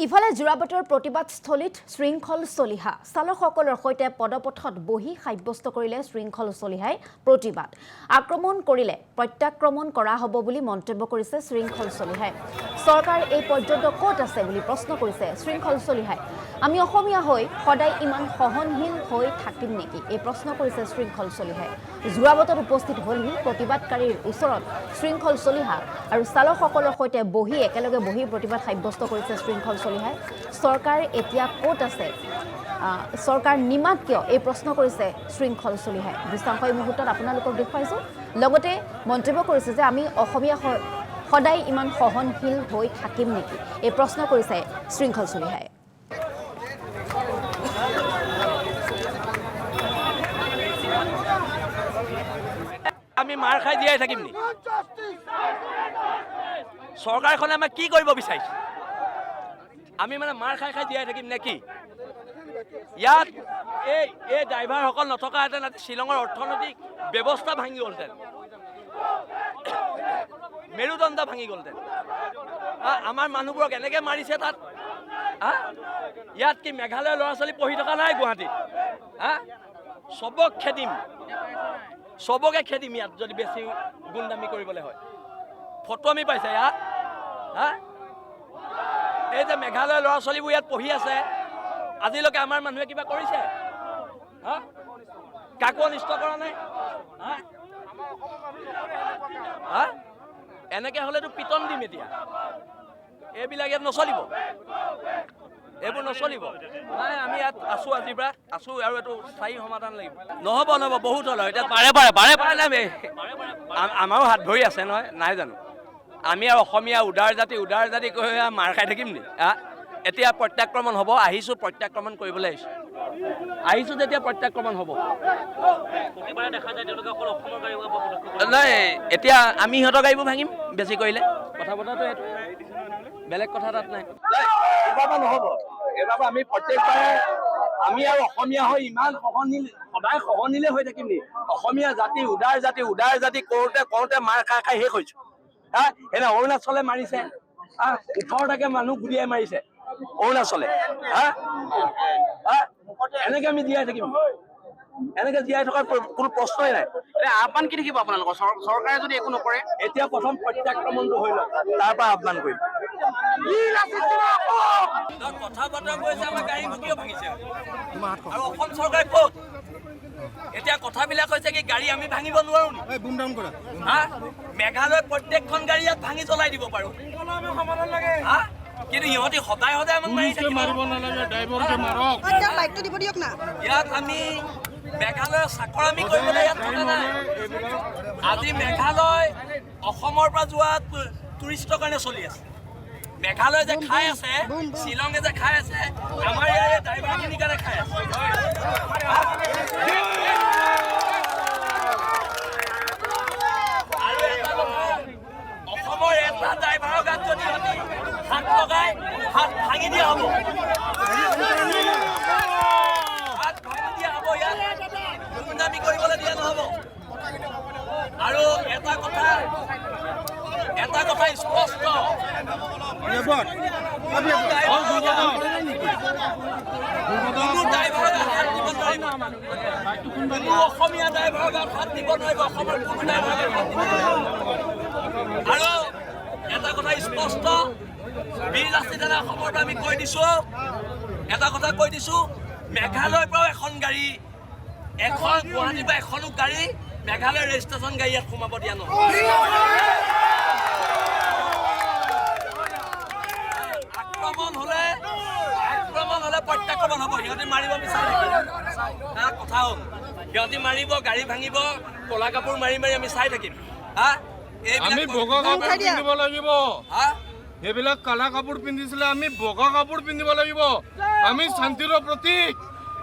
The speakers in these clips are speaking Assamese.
ইফালে যোৰাবাটৰ প্ৰতিবাদস্থলীত শৃংখল চলিহা চালকসকলৰ সৈতে পদপথত বহি সাব্যস্ত কৰিলে শৃংখল চলিহাই প্ৰতিবাদ আক্ৰমণ কৰিলে প্ৰত্যাক্ৰমণ কৰা হ'ব বুলি মন্তব্য কৰিছে শৃংখল চলিহাই চৰকাৰ এই পৰ্যন্ত ক'ত আছে বুলি প্ৰশ্ন কৰিছে শৃংখল চলিহাই আমি অসমীয়া হৈ সদায় ইমান সহনশীল হৈ থাকিম নেকি এই প্ৰশ্ন কৰিছে শৃংখল চলিহাই যোৰাবাটত উপস্থিত হ'লহি প্ৰতিবাদকাৰীৰ ওচৰত শৃংখল চলিহা আৰু চালকসকলৰ সৈতে বহি একেলগে বহি প্ৰতিবাদ সাব্যস্ত কৰিছে শৃংখল চলিহাই চৰকাৰ এতিয়া ক'ত আছে চৰকাৰ নিমাত কিয় এই প্ৰশ্ন কৰিছে শৃংখল চলিহাই দৃশ্যাংশ এই মুহূৰ্তত আপোনালোকক দেখুৱাইছো লগতে মন্তব্য কৰিছে যে আমি অসমীয়া সদায় ইমান সহনশীল হৈ থাকিম নেকি এই প্ৰশ্ন কৰিছে শৃংখল চলিহাই আমি মাৰ খাই দিয়াই থাকিম নি চৰকাৰখনে আমাক কি কৰিব বিচাৰিছে আমি মানে মাৰ খাই খাই দিয়াই থাকিম নেকি ইয়াত এই ড্ৰাইভাৰসকল নথকাহেঁতেন শ্বিলঙৰ অৰ্থনৈতিক ব্যৱস্থা ভাঙি গ'লহেঁতেন মেৰুদণ্ড ভাঙি গ'লহেঁতেন আমাৰ মানুহবোৰক এনেকৈ মাৰিছে তাত ইয়াত কি মেঘালয়ৰ ল'ৰা ছোৱালী পঢ়ি থকা নাই গুৱাহাটীত চবকে খেদিম ইয়াত যদি বেছি গুণদামী কৰিবলৈ হয় ফটোৱামি পাইছে ইয়াত এই যে মেঘালয়ৰ ল'ৰা ছোৱালীবোৰ ইয়াত পঢ়ি আছে আজিলৈকে আমাৰ মানুহে কিবা কৰিছে কাকো অনিষ্ট কৰা নাই এনেকৈ হ'লেতো পিটন দিম এতিয়া এইবিলাক ইয়াত নচলিব এইবোৰ নচলিব নাই আমি ইয়াত আছোঁ আজিৰ পৰা আছোঁ আৰু এইটো স্থায়ী সমাধান লাগিব নহ'ব বহুত হ'ল এতিয়া বাৰে বাৰে নাই আমাৰো হাত ভৰি আছে নহয় নাই জানো আমি আৰু অসমীয়া উদাৰ জাতি কৈ মাৰ খাই থাকিম নি এতিয়া প্ৰত্যাক্ৰমণ হ'ব আহিছোঁ প্ৰত্যাক্ৰমণ কৰিবলৈ আহিছোঁ যেতিয়া প্ৰত্যাক্ৰমণ হ'ব নাই এতিয়া আমি সিহঁতৰ গাড়ীবোৰ ভাঙিম বেছি কৰিলে কথা বতৰাটো এইটো বেলেগ কথা তাত নাই এইবাৰ নহ'ব এইবাৰ আমি প্ৰত্যেকবাৰে আমি আৰু অসমীয়া হৈ ইমান সদায় সহনীলে হৈ থাকিম নি অসমীয়া জাতি উদাৰ জাতি কৰোঁতে মাৰ খাই খাই শেষ হৈছোঁ এনে অৰুণাচলে মাৰিছে 18টাকে মানুহ গুলিয়াই মাৰিছে অৰুণাচলে এনেকে আমি জীয়াই থাকিম এনেকে জীয়াই থকাৰ কোনো প্ৰশ্নই নাই আহ্বান কি থাকিব আপোনালোকৰ চৰকাৰে যদি একো নকৰে এতিয়া প্ৰথম প্ৰত্যাক্ৰমণটো হৈ লওক তাৰ পৰা আহ্বান কৰিম কথা বতৰা কৈছে আমাৰ গাড়ী কিয় ভাঙিছে আৰু অসম চৰকাৰে ক'ত এতিয়া কথাবিলাক হৈছে কি গাড়ী আমি ভাঙিব নোৱাৰো মেঘালয় প্ৰত্যেকখন গাড়ী ইয়াত ভাঙি জ্বলাই দিব পাৰো কিন্তু ইহঁতি সদায় আমাক মাৰি থাকিব ইয়াত আমি মেঘালয়ৰ চাকৰামি কৰিবলৈ ইয়াত থকা নাই আজি মেঘালয় অসমৰ পৰা যোৱা টুৰিষ্টৰ কাৰণে চলি আছে মেঘালয় যে খাই আছে শ্বিলঙে যে খাই আছে আমাৰ ইয়াৰ ড্ৰাইভাৰখিনিৰ কাৰণে খাই আছে অসমৰ এটা ড্ৰাইভাৰৰ গাত যদি হাত লগাই হাত ভাঙি দিয়া হ'ব গুণ্ডামি কৰিবলৈ দিয়া নহ'ব আৰু এটা কথা স্পষ্ট অসমীয়া ড্ৰাইভাৰৰ গাত হাত দিব নোৱাৰিব অসমৰ কোনো ড্ৰাইভাৰৰ গাত আৰু এটা কথা স্পষ্ট বীৰ লাচিত অসমৰ পৰা আমি কৈ দিছোঁ এটা কথা কৈ দিছোঁ মেঘালয়ৰ পৰাও এখন গাড়ী গুৱাহাটীৰ পৰা এখনো গাড়ী মেঘালয় ৰেজিষ্ট্ৰেশ্যন গাড়ী ইয়াত সোমাব দিয়া নহয় আক্ৰমণ হ'লে প্ৰত্যাক্ৰমণ হ'ব সিহঁতে মাৰিব বিচাৰে কথা হ'ল সিহঁতে মাৰিব গাড়ী ভাঙিব ক'লা কাপোৰ মাৰি আমি চাই থাকিম আমি বগা কাপোৰ পিন্ধিব লাগিব সেইবিলাক কালা কাপোৰ পিন্ধিছিলে আমি বগা কাপোৰ পিন্ধিব লাগিব আমি শান্তিৰ প্ৰতীক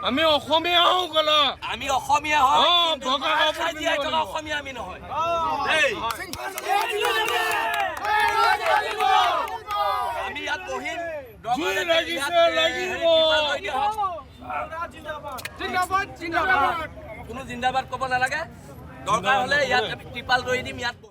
আমি অসমীয়া হওঁ কলা আমি অসমীয়া হয় বগা কাপোৰ জীয়াই থকা অসমীয়া আমি নহয় আমি ইয়াত বহিম কোনো জিন্দাবাদ ক'ব নালাগে দৰকাৰ হ'লে ইয়াত ত্ৰিপাল ধৰি দিম ইয়াত